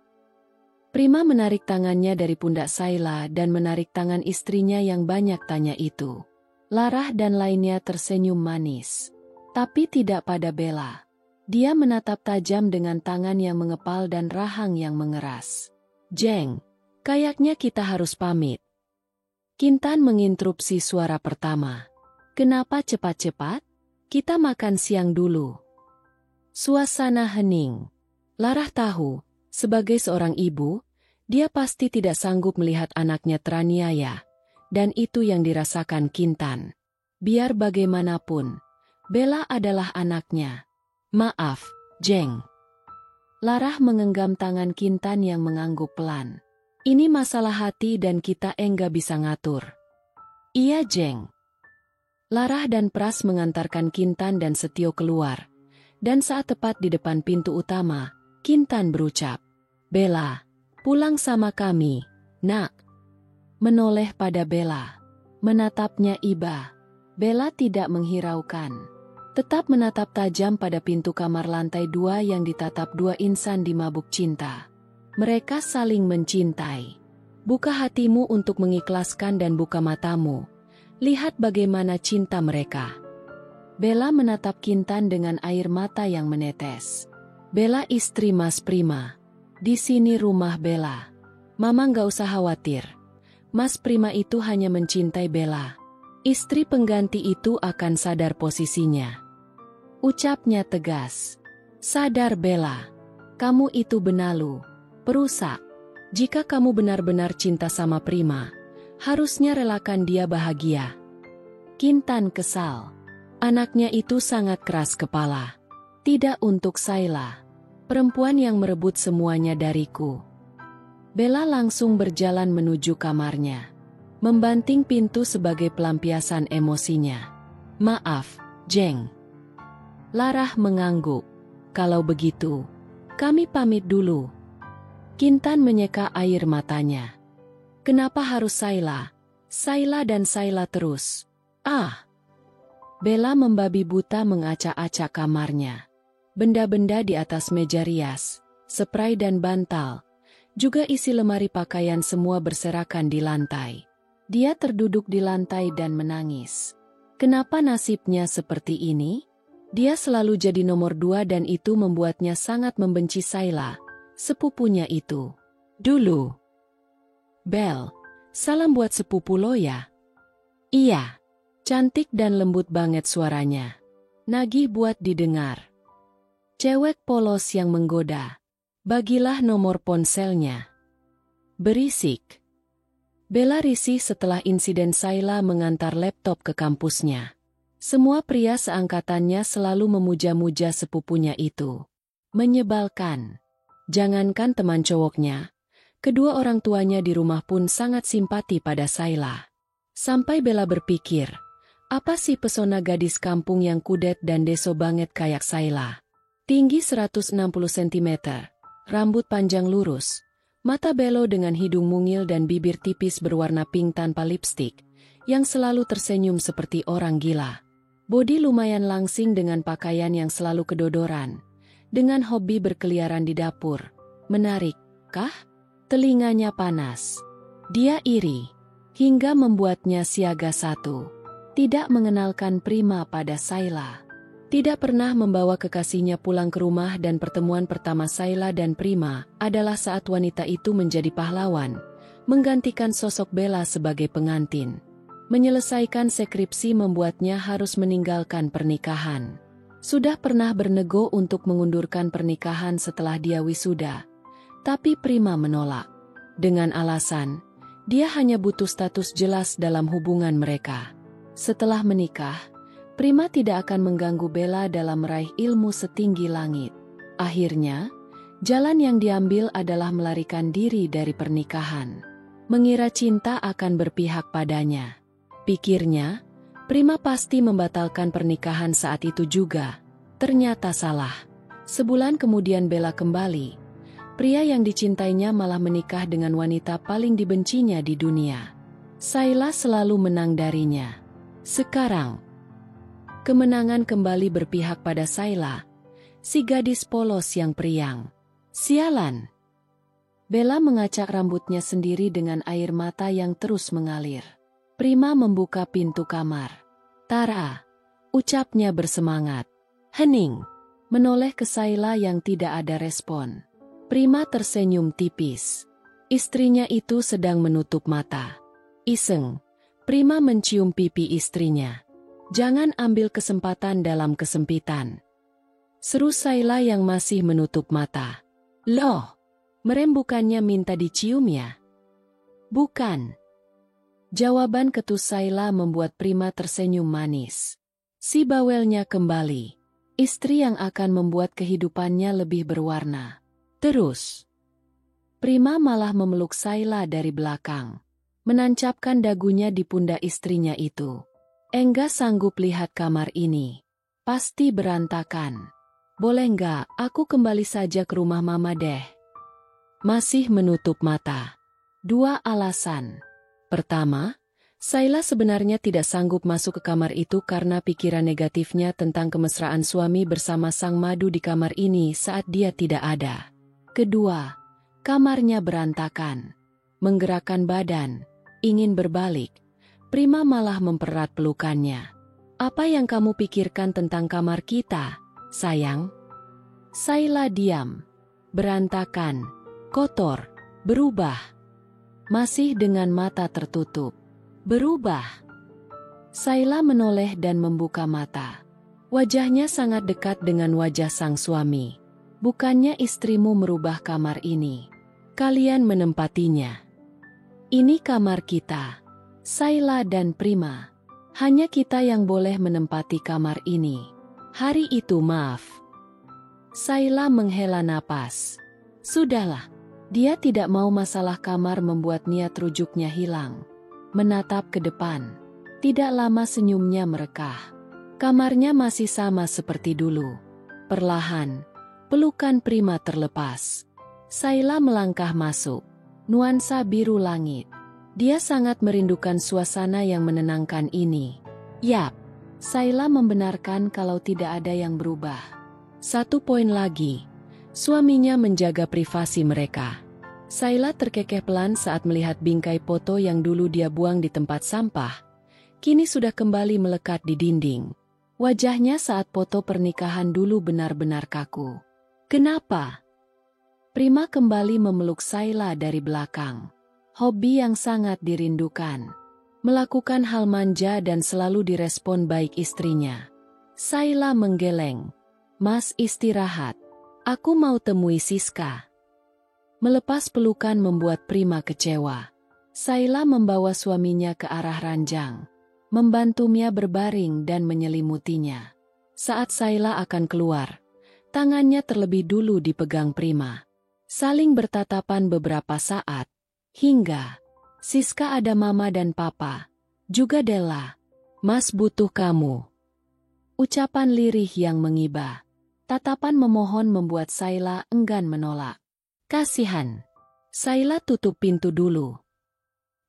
Prima menarik tangannya dari pundak Saila dan menarik tangan istrinya yang banyak tanya itu. Larah dan lainnya tersenyum manis. Tapi tidak pada Bella. Dia menatap tajam dengan tangan yang mengepal dan rahang yang mengeras. Jeng, kayaknya kita harus pamit. Kintan menginterupsi suara pertama. Kenapa cepat-cepat? Kita makan siang dulu. Suasana hening. Larah tahu, sebagai seorang ibu, dia pasti tidak sanggup melihat anaknya teraniaya. Dan itu yang dirasakan Kintan. Biar bagaimanapun, Bella adalah anaknya. Maaf, Jeng. Larah menggenggam tangan Kintan yang mengangguk pelan. Ini masalah hati dan kita enggak bisa ngatur. Iya, Jeng. Larah dan Pras mengantarkan Kintan dan Setio keluar. Dan saat tepat di depan pintu utama, Kintan berucap, Bella, pulang sama kami, nak. Menoleh pada Bella. Menatapnya iba. Bella tidak menghiraukan. Tetap menatap tajam pada pintu kamar lantai 2 yang ditatap dua insan di mabuk cinta. Mereka saling mencintai. Buka hatimu untuk mengikhlaskan dan buka matamu. Lihat bagaimana cinta mereka. Bella menatap Kintan dengan air mata yang menetes. Bella istri Mas Prima. Di sini rumah Bella. Mama nggak usah khawatir. Mas Prima itu hanya mencintai Bella. Istri pengganti itu akan sadar posisinya. Ucapnya tegas. Sadar Bella. Kamu itu benalu. Perusak. Jika kamu benar-benar cinta sama Prima, harusnya relakan dia bahagia. Kintan kesal. Anaknya itu sangat keras kepala. Tidak untuk Sayla. Perempuan yang merebut semuanya dariku. Bella langsung berjalan menuju kamarnya. Membanting pintu sebagai pelampiasan emosinya. Maaf, Jeng. Larah mengangguk. Kalau begitu, kami pamit dulu. Kintan menyeka air matanya. Kenapa harus Sayla? Sayla dan Sayla terus. Ah! Bella membabi buta mengacak-acak kamarnya. Benda-benda di atas meja rias, spray dan bantal, juga isi lemari pakaian semua berserakan di lantai. Dia terduduk di lantai dan menangis. Kenapa nasibnya seperti ini? Dia selalu jadi nomor 2 dan itu membuatnya sangat membenci Sayla, sepupunya itu. Dulu. Bel, salam buat sepupu lo ya? Iya. Cantik dan lembut banget suaranya. Nagih buat didengar. Cewek polos yang menggoda. Bagilah nomor ponselnya. Berisik. Bella risih setelah insiden Sayla mengantar laptop ke kampusnya. Semua pria seangkatannya selalu memuja-muja sepupunya itu. Menyebalkan. Jangankan teman cowoknya, kedua orang tuanya di rumah pun sangat simpati pada Sayla. Sampai Bella berpikir, apa sih pesona gadis kampung yang kudet dan deso banget kayak Sayla? Tinggi 160 cm, rambut panjang lurus, mata belo dengan hidung mungil dan bibir tipis berwarna pink tanpa lipstik, yang selalu tersenyum seperti orang gila. Bodi lumayan langsing dengan pakaian yang selalu kedodoran. Dengan hobi berkeliaran di dapur. Menarik, kah? Telinganya panas. Dia iri, hingga membuatnya siaga satu. Tidak mengenalkan Prima pada Sayla. Tidak pernah membawa kekasihnya pulang ke rumah dan pertemuan pertama Sayla dan Prima adalah saat wanita itu menjadi pahlawan, menggantikan sosok Bella sebagai pengantin. Menyelesaikan skripsi membuatnya harus meninggalkan pernikahan. Sudah pernah bernego untuk mengundurkan pernikahan setelah dia wisuda, tapi Prima menolak. Dengan alasan, dia hanya butuh status jelas dalam hubungan mereka. Setelah menikah, Prima tidak akan mengganggu Bella dalam meraih ilmu setinggi langit. Akhirnya, jalan yang diambil adalah melarikan diri dari pernikahan. Mengira cinta akan berpihak padanya. Pikirnya, Prima pasti membatalkan pernikahan saat itu juga. Ternyata salah. Sebulan kemudian Bella kembali. Pria yang dicintainya malah menikah dengan wanita paling dibencinya di dunia. Sayla selalu menang darinya. Sekarang, kemenangan kembali berpihak pada Sayla, si gadis polos yang periang. Sialan. Bella mengacak rambutnya sendiri dengan air mata yang terus mengalir. Prima membuka pintu kamar. Tara, ucapnya bersemangat. Hening, menoleh ke Sayla yang tidak ada respon. Prima tersenyum tipis. Istrinya itu sedang menutup mata. Iseng, Prima mencium pipi istrinya. Jangan ambil kesempatan dalam kesempitan. Seru Sayla yang masih menutup mata. Loh, merem bukannya minta dicium ya? Bukan. Jawaban ketus Sayla membuat Prima tersenyum manis. Si bawelnya kembali. Istri yang akan membuat kehidupannya lebih berwarna. Terus, Prima malah memeluk Sayla dari belakang. Menancapkan dagunya di pundak istrinya itu. Enggak sanggup lihat kamar ini. Pasti berantakan. Boleh nggak aku kembali saja ke rumah mama deh? Masih menutup mata. 2 alasan. Pertama, Saila sebenarnya tidak sanggup masuk ke kamar itu karena pikiran negatifnya tentang kemesraan suami bersama sang madu di kamar ini saat dia tidak ada. Kedua, kamarnya berantakan. Menggerakkan badan, ingin berbalik. Prima malah mempererat pelukannya. Apa yang kamu pikirkan tentang kamar kita, sayang? Saila diam. Berantakan, kotor, berubah. Masih dengan mata tertutup. Berubah. Saila menoleh dan membuka mata. Wajahnya sangat dekat dengan wajah sang suami. Bukannya istrimu merubah kamar ini. Kalian menempatinya. Ini kamar kita. Saila dan Prima. Hanya kita yang boleh menempati kamar ini. Hari itu maaf. Saila menghela napas. Sudahlah. Dia tidak mau masalah kamar membuat niat rujuknya hilang. Menatap ke depan. Tidak lama senyumnya merekah. Kamarnya masih sama seperti dulu. Perlahan, pelukan Prima terlepas. Saila melangkah masuk. Nuansa biru langit. Dia sangat merindukan suasana yang menenangkan ini. Yap, Saila membenarkan kalau tidak ada yang berubah. Satu poin lagi. Suaminya menjaga privasi mereka. Saila terkekeh pelan saat melihat bingkai foto yang dulu dia buang di tempat sampah. Kini sudah kembali melekat di dinding. Wajahnya saat foto pernikahan dulu benar-benar kaku. Kenapa? Prima kembali memeluk Saila dari belakang. Hobi yang sangat dirindukan. Melakukan hal manja dan selalu direspon baik istrinya. Saila menggeleng. Mas istirahat. Aku mau temui Siska. Melepas pelukan membuat Prima kecewa. Saila membawa suaminya ke arah ranjang. Membantu Mia berbaring dan menyelimutinya. Saat Saila akan keluar, tangannya terlebih dulu dipegang Prima. Saling bertatapan beberapa saat, hingga Siska ada mama dan papa, juga Della. Mas butuh kamu. Ucapan lirih yang mengiba. Tatapan memohon membuat Saila enggan menolak. Kasihan. Saila tutup pintu dulu.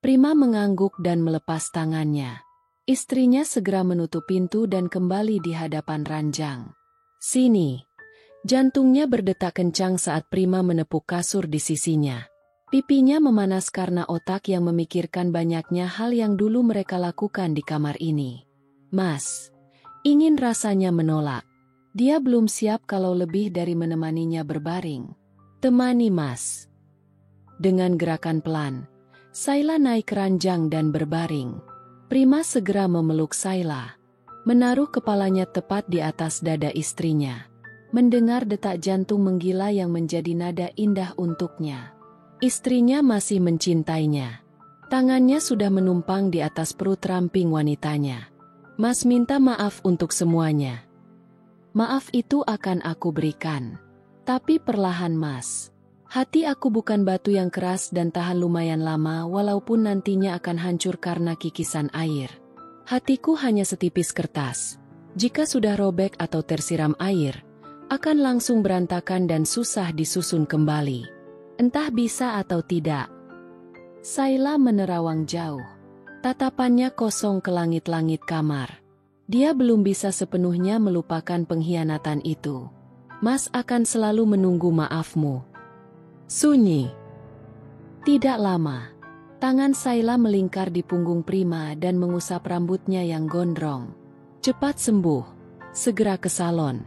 Prima mengangguk dan melepas tangannya. Istrinya segera menutup pintu dan kembali di hadapan ranjang. Sini. Jantungnya berdetak kencang saat Prima menepuk kasur di sisinya. Pipinya memanas karena otak yang memikirkan banyaknya hal yang dulu mereka lakukan di kamar ini. Mas. Ingin rasanya menolak. Dia belum siap kalau lebih dari menemaninya berbaring. Temani Mas. Dengan gerakan pelan, Saila naik ranjang dan berbaring. Prima segera memeluk Saila. Menaruh kepalanya tepat di atas dada istrinya. Mendengar detak jantung menggila yang menjadi nada indah untuknya. Istrinya masih mencintainya. Tangannya sudah menumpang di atas perut ramping wanitanya. Mas minta maaf untuk semuanya. Maaf itu akan aku berikan. Tapi perlahan Mas. Hati aku bukan batu yang keras dan tahan lumayan lama walaupun nantinya akan hancur karena kikisan air. Hatiku hanya setipis kertas. Jika sudah robek atau tersiram air, akan langsung berantakan dan susah disusun kembali. Entah bisa atau tidak. Saila menerawang jauh. Tatapannya kosong ke langit-langit kamar. Dia belum bisa sepenuhnya melupakan pengkhianatan itu. Mas akan selalu menunggu maafmu. Sunyi. Tidak lama. Tangan Saila melingkar di punggung Prima dan mengusap rambutnya yang gondrong. Cepat sembuh. Segera ke salon.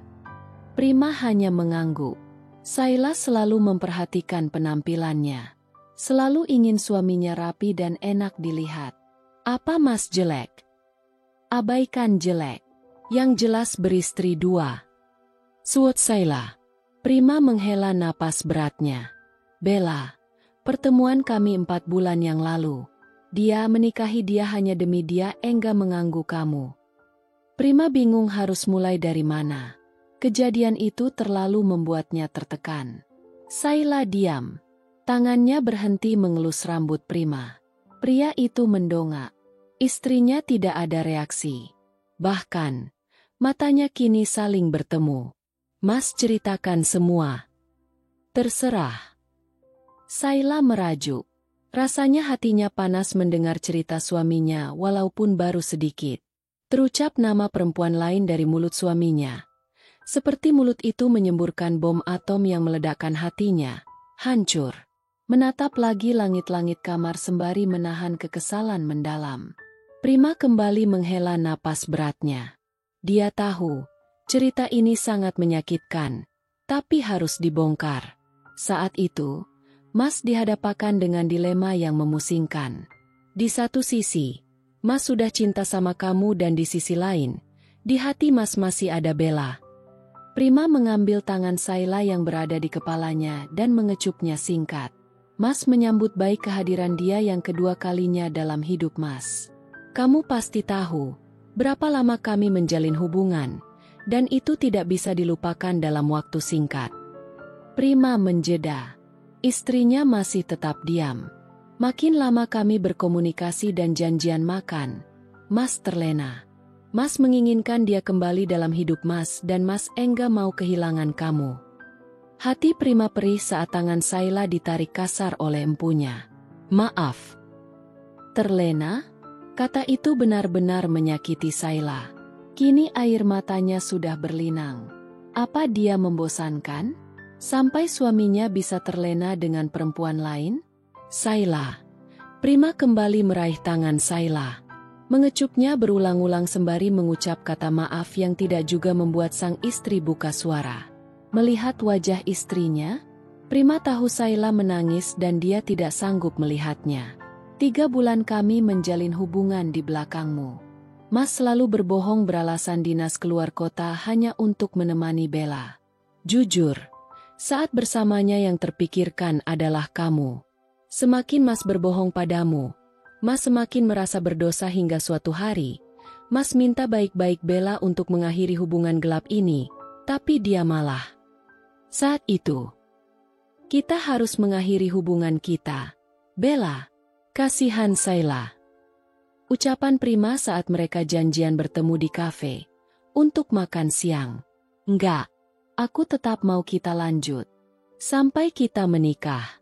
Prima hanya mengangguk. Saila selalu memperhatikan penampilannya. Selalu ingin suaminya rapi dan enak dilihat. Apa Mas jelek? Abaikan jelek. Yang jelas beristri dua. Suot Saila. Prima menghela napas beratnya. Bella, pertemuan kami 4 bulan yang lalu. Dia menikahi dia hanya demi dia enggak mengganggu kamu. Prima bingung harus mulai dari mana. Kejadian itu terlalu membuatnya tertekan. Saila diam. Tangannya berhenti mengelus rambut Prima. Pria itu mendongak. Istrinya tidak ada reaksi. Bahkan, matanya kini saling bertemu. Mas ceritakan semua. Terserah. Saila merajuk. Rasanya hatinya panas mendengar cerita suaminya walaupun baru sedikit. Terucap nama perempuan lain dari mulut suaminya. Seperti mulut itu menyemburkan bom atom yang meledakkan hatinya. Hancur. Menatap lagi langit-langit kamar sembari menahan kekesalan mendalam. Prima kembali menghela napas beratnya. Dia tahu, cerita ini sangat menyakitkan, tapi harus dibongkar. Saat itu, Mas dihadapkan dengan dilema yang memusingkan. Di satu sisi, Mas sudah cinta sama kamu dan di sisi lain, di hati Mas masih ada Bella. Prima mengambil tangan Sayla yang berada di kepalanya dan mengecupnya singkat. Mas menyambut baik kehadiran dia yang kedua kalinya dalam hidup Mas. Kamu pasti tahu, berapa lama kami menjalin hubungan, dan itu tidak bisa dilupakan dalam waktu singkat. Prima menjeda. Istrinya masih tetap diam. Makin lama kami berkomunikasi dan janjian makan, Mas terlena. Mas menginginkan dia kembali dalam hidup Mas dan Mas enggak mau kehilangan kamu. Hati Prima perih saat tangan Sayla ditarik kasar oleh empunya. Maaf. Terlena? Kata itu benar-benar menyakiti Sayla. Kini air matanya sudah berlinang. Apa dia membosankan? Sampai suaminya bisa terlena dengan perempuan lain? Sayla. Prima kembali meraih tangan Sayla. Mengecupnya berulang-ulang sembari mengucap kata maaf yang tidak juga membuat sang istri buka suara. Melihat wajah istrinya, Prima tahu Sayla menangis dan dia tidak sanggup melihatnya. 3 bulan kami menjalin hubungan di belakangmu. Mas selalu berbohong beralasan dinas keluar kota hanya untuk menemani Bella. Jujur. Saat bersamanya yang terpikirkan adalah kamu. Semakin Mas berbohong padamu, Mas semakin merasa berdosa hingga suatu hari. Mas minta baik-baik Bella untuk mengakhiri hubungan gelap ini, tapi dia malah. Saat itu, kita harus mengakhiri hubungan kita. Bella, kasihan Sayla. Ucapan Prima saat mereka janjian bertemu di kafe untuk makan siang. Enggak. Aku tetap mau kita lanjut. Sampai kita menikah.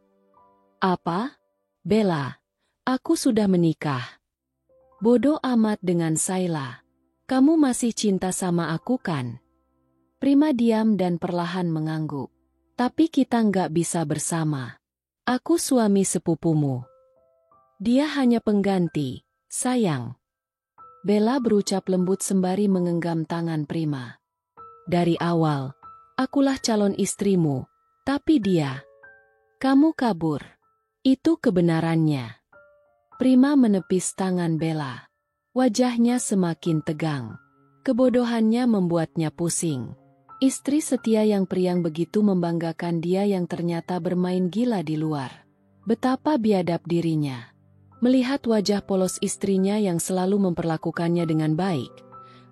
Apa? Bella, aku sudah menikah. Bodoh amat dengan Sayla. Kamu masih cinta sama aku kan? Prima diam dan perlahan mengangguk. Tapi kita nggak bisa bersama. Aku suami sepupumu. Dia hanya pengganti, sayang. Bella berucap lembut sembari menggenggam tangan Prima. Dari awal, akulah calon istrimu, tapi dia. Kamu kabur. Itu kebenarannya. Prima menepis tangan Bella. Wajahnya semakin tegang. Kebodohannya membuatnya pusing. Istri setia yang periang begitu membanggakan dia yang ternyata bermain gila di luar. Betapa biadab dirinya. Melihat wajah polos istrinya yang selalu memperlakukannya dengan baik.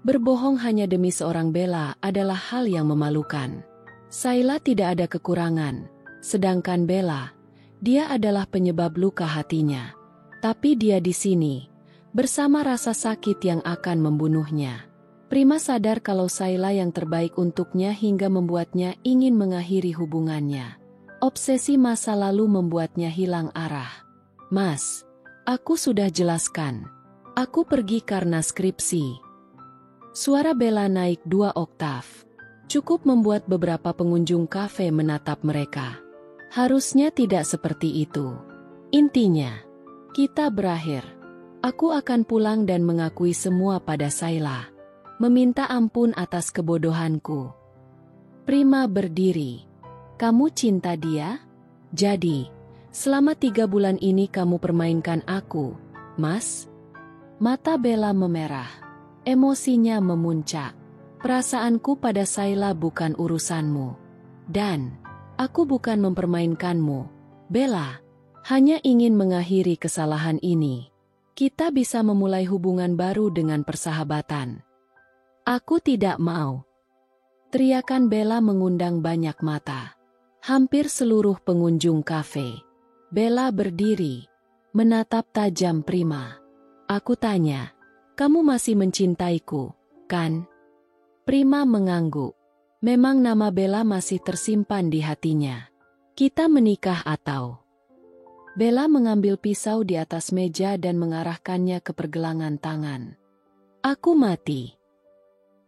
Berbohong hanya demi seorang Bella adalah hal yang memalukan. Sayla tidak ada kekurangan, sedangkan Bella, dia adalah penyebab luka hatinya. Tapi dia di sini, bersama rasa sakit yang akan membunuhnya. Prima sadar kalau Sayla yang terbaik untuknya hingga membuatnya ingin mengakhiri hubungannya. Obsesi masa lalu membuatnya hilang arah. Mas, aku sudah jelaskan. Aku pergi karena skripsi. Suara Bella naik 2 oktav. Cukup membuat beberapa pengunjung kafe menatap mereka. Harusnya tidak seperti itu. Intinya, kita berakhir. Aku akan pulang dan mengakui semua pada Sayla. Meminta ampun atas kebodohanku. Prima berdiri. Kamu cinta dia? Jadi, selama 3 bulan ini kamu permainkan aku, Mas? Mata Bella memerah. Emosinya memuncak. Perasaanku pada Sayla bukan urusanmu. Dan, aku bukan mempermainkanmu. Bella, hanya ingin mengakhiri kesalahan ini. Kita bisa memulai hubungan baru dengan persahabatan. Aku tidak mau. Teriakan Bella mengundang banyak mata. Hampir seluruh pengunjung kafe. Bella berdiri, menatap tajam Prima. Aku tanya, kamu masih mencintaiku, kan? Prima mengangguk. Memang nama Bella masih tersimpan di hatinya. Kita menikah atau Bella mengambil pisau di atas meja dan mengarahkannya ke pergelangan tangan. Aku mati.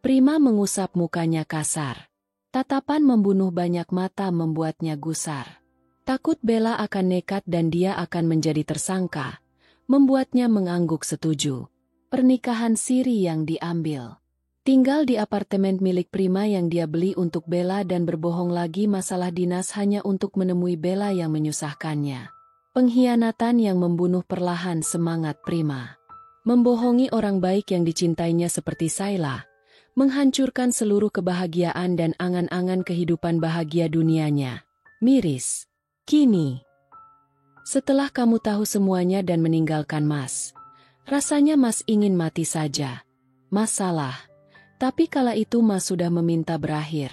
Prima mengusap mukanya kasar. Tatapan membunuh banyak mata membuatnya gusar. Takut Bella akan nekat dan dia akan menjadi tersangka, membuatnya mengangguk setuju. Pernikahan siri yang diambil. Tinggal di apartemen milik Prima yang dia beli untuk Bella dan berbohong lagi masalah dinas hanya untuk menemui Bella yang menyusahkannya. Pengkhianatan yang membunuh perlahan semangat Prima. Membohongi orang baik yang dicintainya seperti Sayla, menghancurkan seluruh kebahagiaan dan angan-angan kehidupan bahagia dunianya. Miris. Kini, setelah kamu tahu semuanya dan meninggalkan Mas, rasanya Mas ingin mati saja. Mas salah, tapi kala itu Mas sudah meminta berakhir.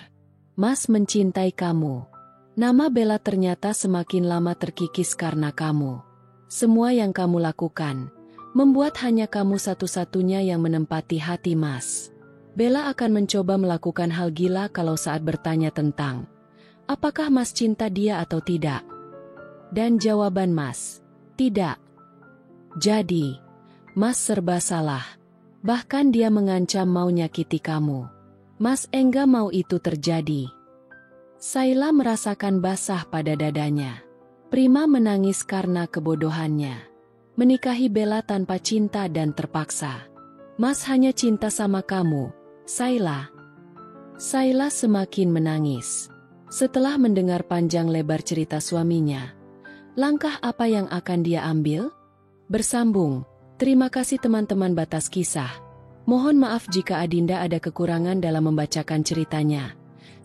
Mas mencintai kamu. Nama Bella ternyata semakin lama terkikis karena kamu. Semua yang kamu lakukan membuat hanya kamu satu-satunya yang menempati hati Mas. Bella akan mencoba melakukan hal gila kalau saat bertanya tentang apakah Mas cinta dia atau tidak? Dan jawaban Mas, tidak. Jadi, Mas serba salah. Bahkan dia mengancam mau nyakiti kamu. Mas enggak mau itu terjadi. Sayla merasakan basah pada dadanya. Prima menangis karena kebodohannya. Menikahi Bella tanpa cinta dan terpaksa. Mas hanya cinta sama kamu, Sayla. Sayla semakin menangis. Setelah mendengar panjang lebar cerita suaminya, langkah apa yang akan dia ambil? Bersambung. Terima kasih teman-teman Batas Kisah. Mohon maaf jika Adinda ada kekurangan dalam membacakan ceritanya.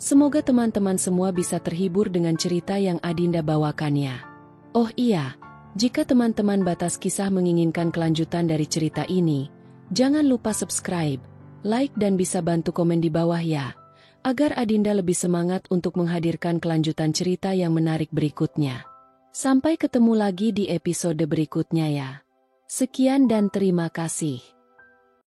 Semoga teman-teman semua bisa terhibur dengan cerita yang Adinda bawakannya. Oh iya, jika teman-teman Batas Kisah menginginkan kelanjutan dari cerita ini, jangan lupa subscribe, like dan bisa bantu komen di bawah ya, agar Adinda lebih semangat untuk menghadirkan kelanjutan cerita yang menarik berikutnya. Sampai ketemu lagi di episode berikutnya ya. Sekian dan terima kasih.